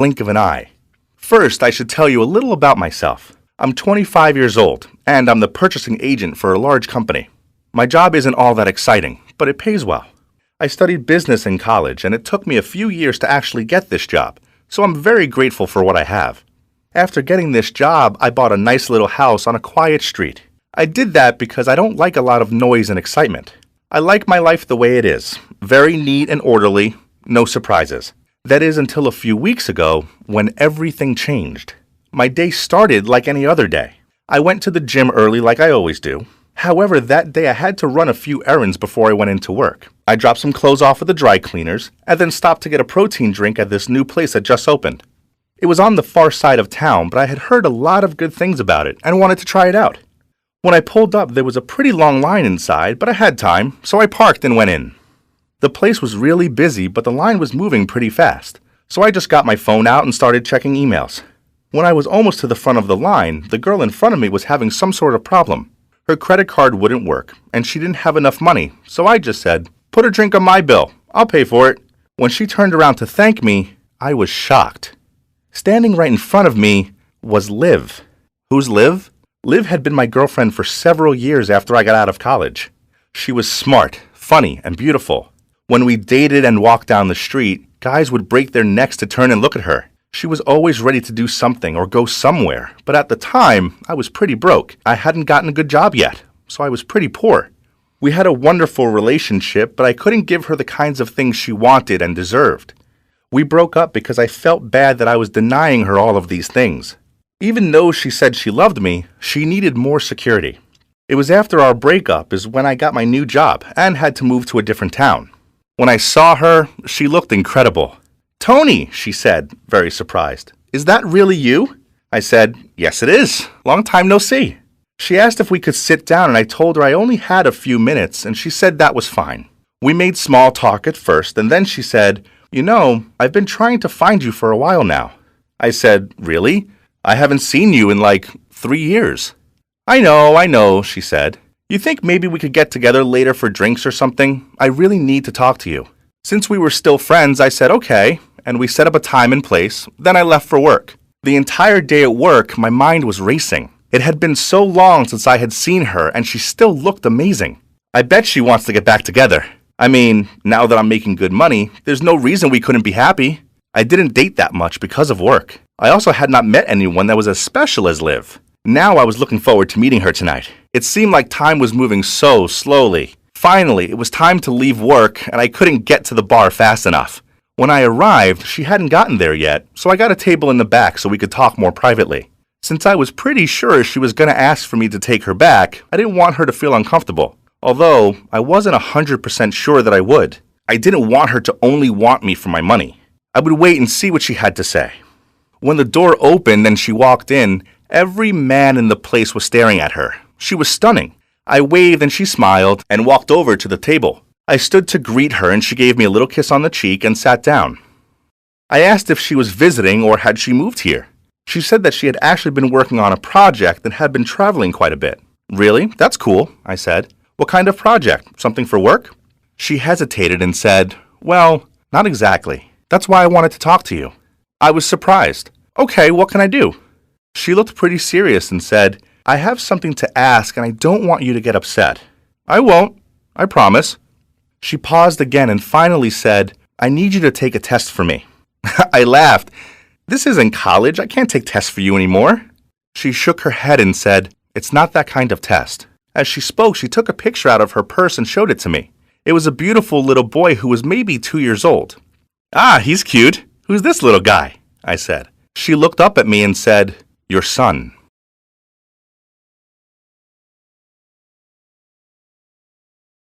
blink of an eye. First, I should tell you a little about myself. I'm 25 years old, and I'm the purchasing agent for a large company. My job isn't all that exciting, but it pays well. I studied business in college, and it took me a few years to actually get this job, so I'm very grateful for what I have. After getting this job, I bought a nice little house on a quiet street. I did that because I don't like a lot of noise and excitement. I like my life the way it is, very neat and orderly, no surprises. That is until a few weeks ago, when everything changed. My day started like any other day. I went to the gym early like I always do. However, that day I had to run a few errands before I went into work. I dropped some clothes off at the dry cleaners, and then stopped to get a protein drink at this new place that just opened. It was on the far side of town, but I had heard a lot of good things about it and wanted to try it out. When I pulled up, there was a pretty long line inside, but I had time, so I parked and went in. The place was really busy, but the line was moving pretty fast, so I just got my phone out and started checking emails. When I was almost to the front of the line, the girl in front of me was having some sort of problem. Her credit card wouldn't work, and she didn't have enough money, so I just said, "Put a drink on my bill. I'll pay for it." When she turned around to thank me, I was shocked. Standing right in front of me was Liv. Who's Liv? Liv had been my girlfriend for several years after I got out of college. She was smart, funny, and beautiful. When we dated and walked down the street, guys would break their necks to turn and look at her. She was always ready to do something or go somewhere, but at the time, I was pretty broke. I hadn't gotten a good job yet, so I was pretty poor. We had a wonderful relationship, but I couldn't give her the kinds of things she wanted and deserved. We broke up because I felt bad that I was denying her all of these things. Even though she said she loved me, she needed more security. It was after our breakup is when I got my new job and had to move to a different town. When I saw her, she looked incredible. "Tony," she said, very surprised. "Is that really you?" I said, "Yes, it is. Long time no see." She asked if we could sit down, and I told her I only had a few minutes, and she said that was fine. We made small talk at first, and then she said, "You know, I've been trying to find you for a while now." I said, "Really? I haven't seen you in like 3 years." I know, she said. "You think maybe we could get together later for drinks or something? I really need to talk to you." Since we were still friends, I said okay, and we set up a time and place. Then I left for work. The entire day at work, my mind was racing. It had been so long since I had seen her, and she still looked amazing. I bet she wants to get back together. I mean, now that I'm making good money, there's no reason we couldn't be happy. I didn't date that much because of work. I also had not met anyone that was as special as Liv. Now I was looking forward to meeting her tonight. It seemed like time was moving so slowly. Finally, it was time to leave work, and I couldn't get to the bar fast enough. When I arrived, she hadn't gotten there yet, so I got a table in the back so we could talk more privately. Since I was pretty sure she was going to ask for me to take her back, I didn't want her to feel uncomfortable. Although, I wasn't 100% sure that I would. I didn't want her to only want me for my money. I would wait and see what she had to say. When the door opened and she walked in, every man in the place was staring at her. She was stunning. I waved and she smiled and walked over to the table. I stood to greet her and she gave me a little kiss on the cheek and sat down. I asked if she was visiting or had she moved here. She said that she had actually been working on a project and had been traveling quite a bit. "Really? That's cool," I said. "What kind of project? Something for work?" She hesitated and said, "Well, not exactly. That's why I wanted to talk to you." I was surprised. "Okay, what can I do?" She looked pretty serious and said, "I have something to ask and I don't want you to get upset." "I won't. I promise." She paused again and finally said, "I need you to take a test for me." I laughed. "This isn't college. I can't take tests for you anymore." She shook her head and said, "It's not that kind of test." As she spoke, she took a picture out of her purse and showed it to me. It was a beautiful little boy who was maybe 2 years old. "Ah, he's cute. Who's this little guy?" I said. She looked up at me and said, "Your son."